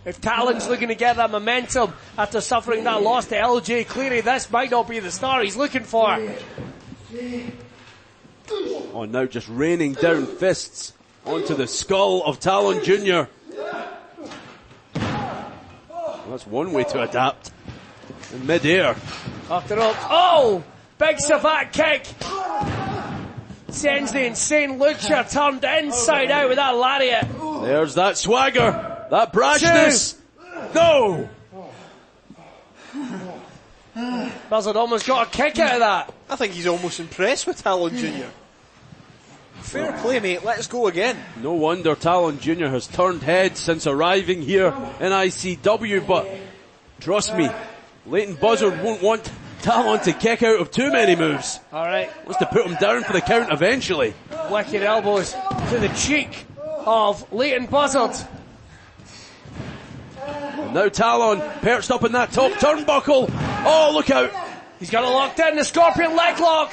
If Talon's looking to get that momentum after suffering that loss to LJ Cleary, this might not be the star he's looking for. Oh, now just raining down fists onto the skull of Talon Jr. Well, that's one way to adapt. In mid-air. Off the rope. Oh! Big savate kick. Sends the insane Lucha turned inside out with that lariat. There's that swagger. That brashness. No! Buzzard almost got a kick out of that. I think he's almost impressed with Talon Jr. Fair play, mate. Let's go again. No wonder Talon Jr. has turned heads since arriving here in ICW, but trust me, Leighton Buzzard won't want Talon to kick out of too many moves. Alright. Wants to put him down for the count eventually. Wicked elbows to the cheek of Leighton Buzzard. And now Talon perched up in that top turnbuckle. Oh, look out. He's got it locked in, the Scorpion leg lock.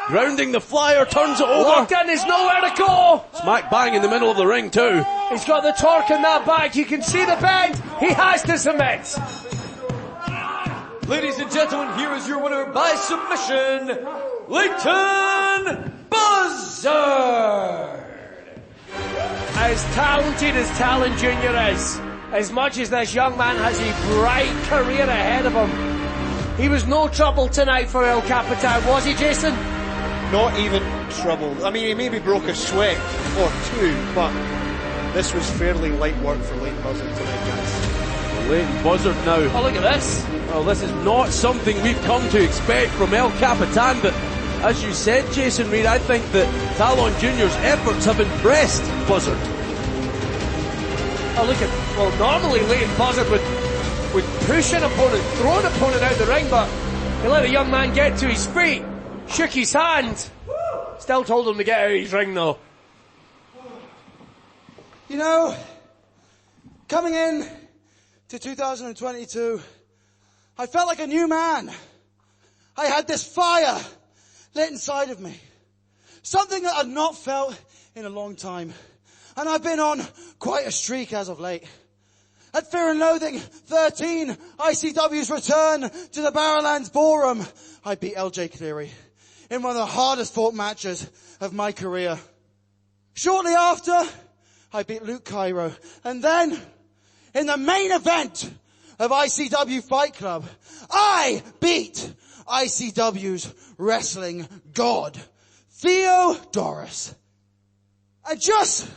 Grounding the flyer, turns it over. Locked in, there's nowhere to go. Smack bang in the middle of the ring too. He's got the torque in that back, you can see the bend. He has to submit. Ladies and gentlemen, here is your winner by submission, Leighton Buzzard! As talented as Talon Jr. is, as much as this young man has a bright career ahead of him, he was no trouble tonight for El Capitan, was he, Jason? Not even trouble. I mean, he maybe broke a sweat or two, but this was fairly light work for Leighton Buzzard tonight, guys. Leighton Buzzard now. Oh, look at this. Well, this is not something we've come to expect from El Capitan, but as you said, Jason Reed, I think that Talon Jr.'s efforts have impressed Buzzard. Oh, look at, well, normally Leighton Buzzard would push an opponent, throw an opponent out the ring, but he let a young man get to his feet, shook his hand, still told him to get out of his ring though. You know, coming in to 2022, I felt like a new man. I had this fire lit inside of me. Something that I'd not felt in a long time. And I've been on quite a streak as of late. At Fear and Loathing 13, ICW's return to the Barrowlands Ballroom, I beat LJ Cleary in one of the hardest fought matches of my career. Shortly after, I beat Luke Cairo. And then, in the main event of ICW Fight Club, I beat ICW's wrestling god, Theo Doris. And just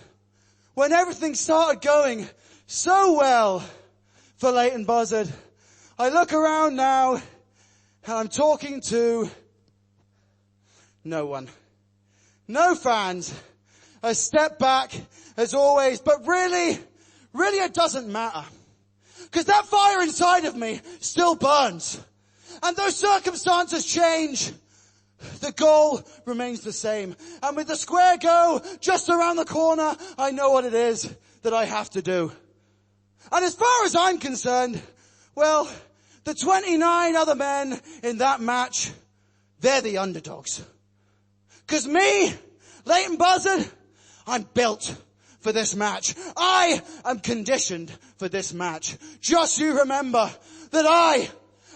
when everything started going so well for Leighton Buzzard, I look around now and I'm talking to no one. No fans. A step back as always, but really it doesn't matter. Because that fire inside of me still burns. And though circumstances change, the goal remains the same. And with the square go just around the corner, I know what it is that I have to do. And as far as I'm concerned, well, the 29 other men in that match, they're the underdogs. Because me, Leighton Buzzard, I'm built for this match. I am conditioned for this match. Just you remember that I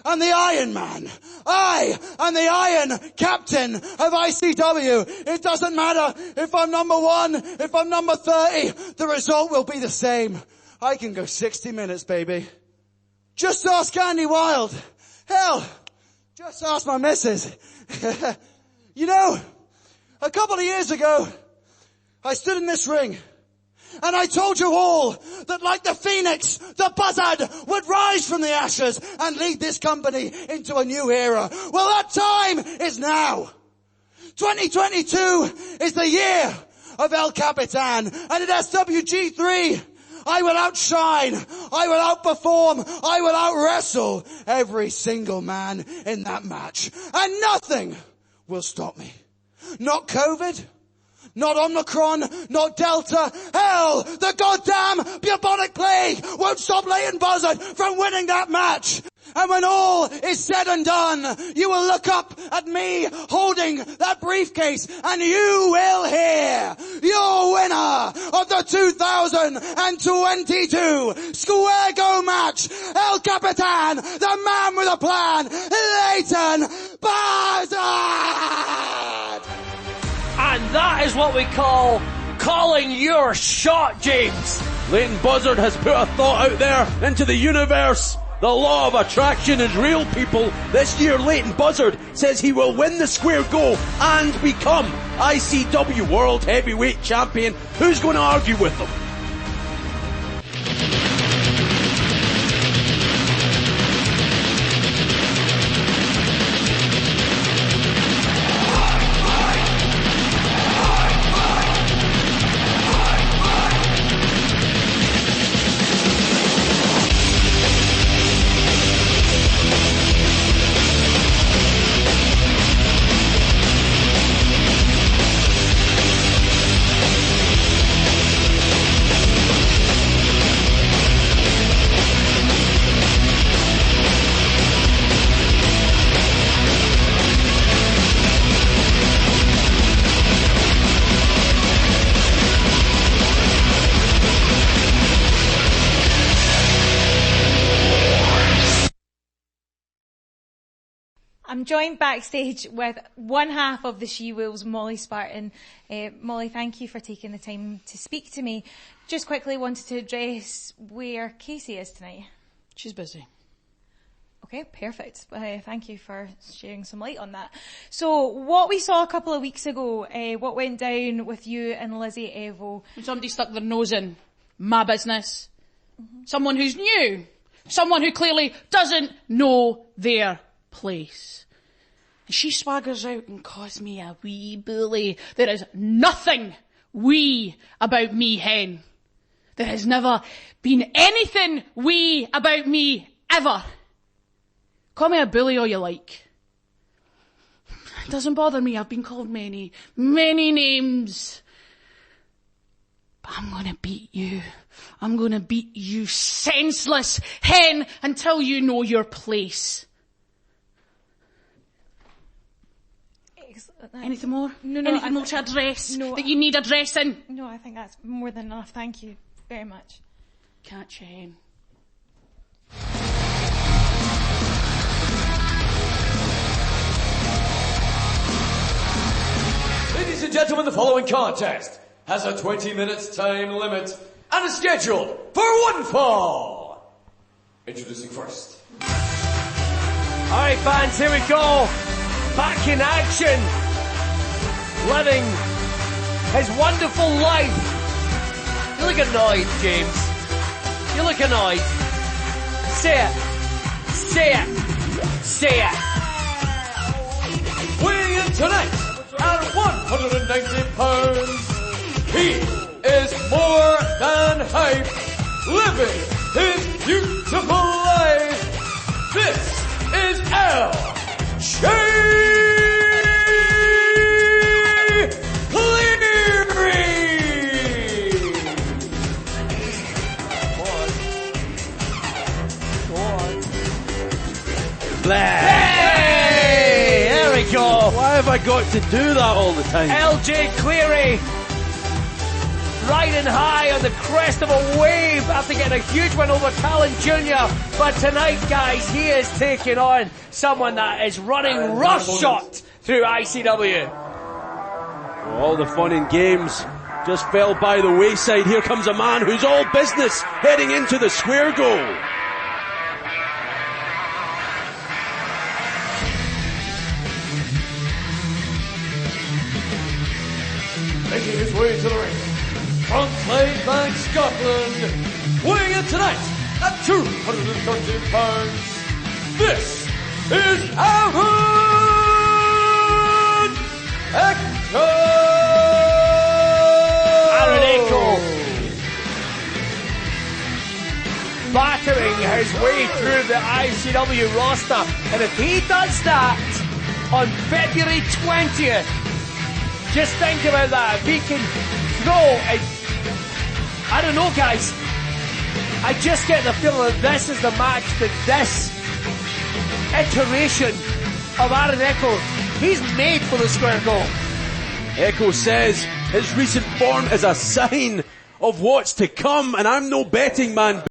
am the Iron Man. I am the Iron Captain of ICW. It doesn't matter if I'm number 1, if I'm number 30, the result will be the same. I can go 60 minutes, baby. Just ask Andy Wild. Hell, just ask my missus. You know, a couple of years ago, I stood in this ring and I told you all that like the phoenix, the Buzzard would rise from the ashes and lead this company into a new era. Well, that time is now. 2022 is the year of El Capitan, and at SWG3, I will outshine, I will outperform, I will out-wrestle every single man in that match. And nothing will stop me. Not COVID, not Omicron, not Delta. Hell, the goddamn bubonic plague won't stop Leighton Buzzard from winning that match. And when all is said and done, you will look up at me holding that briefcase and you will hear your winner of the 2022 Square Go match, El Capitan, the man with a plan, Leighton Buzzard! And that is what we call calling your shot, James. Leighton Buzzard has put a thought out there into the universe. The law of attraction is real, people. This year, Leighton Buzzard says he will win the Square Go and become ICW World Heavyweight Champion. Who's going to argue with him? I'm joined backstage with one half of the She-Wolves, Molly Spartan. Molly, thank you for taking the time to speak to me. Just quickly wanted to address where Casey is tonight. She's busy. Okay, perfect. Thank you for sharing some light on that. So what we saw a couple of weeks ago, what went down with you and Lizzie Evo. Somebody stuck their nose in my business. Mm-hmm. Someone who's new. Someone who clearly doesn't know their place. And she swaggers out and calls me a wee bully. There is nothing wee about me, hen. There has never been anything wee about me, ever. Call me a bully all you like. It doesn't bother me. I've been called many, many names. But I'm gonna beat you. I'm gonna beat you senseless, hen, until you know your place. Anything more? No, Anything more to address? No, that you need addressing? No, I think that's more than enough. Thank you very much. Catch you, hen. Ladies and gentlemen, the following contest has a 20 minutes time limit and is scheduled for one fall. Introducing first. Alright fans, here we go. Back in action. Living his wonderful life. You look annoyed, James. You look annoyed. Say it. Say it. Say it. Weighing in tonight at 190 pounds, he is more than hype, living his beautiful life. This is El Cleary. Hey, there we go. Why have I got to do that all the time? LJ Cleary, riding high on the crest of a wave after getting a huge win over Talon Jr. But tonight, guys, he is taking on someone that is running roughshod through ICW. All the fun and games just fell by the wayside. Here comes a man who's all business heading into the Square Go. Making his way to the ring from Clydebank, Scotland, weighing in tonight at 213 pounds, this is Aaron Echo! Aaron Echo battering his way through the ICW roster, and if he does that on February 20th, just think about that. If he can throw a, I don't know, guys. I just get the feeling that this is the match that this iteration of Aaron Echo. He's made for the square goal. Echo says his recent form is a sign of what's to come, and I'm no betting man.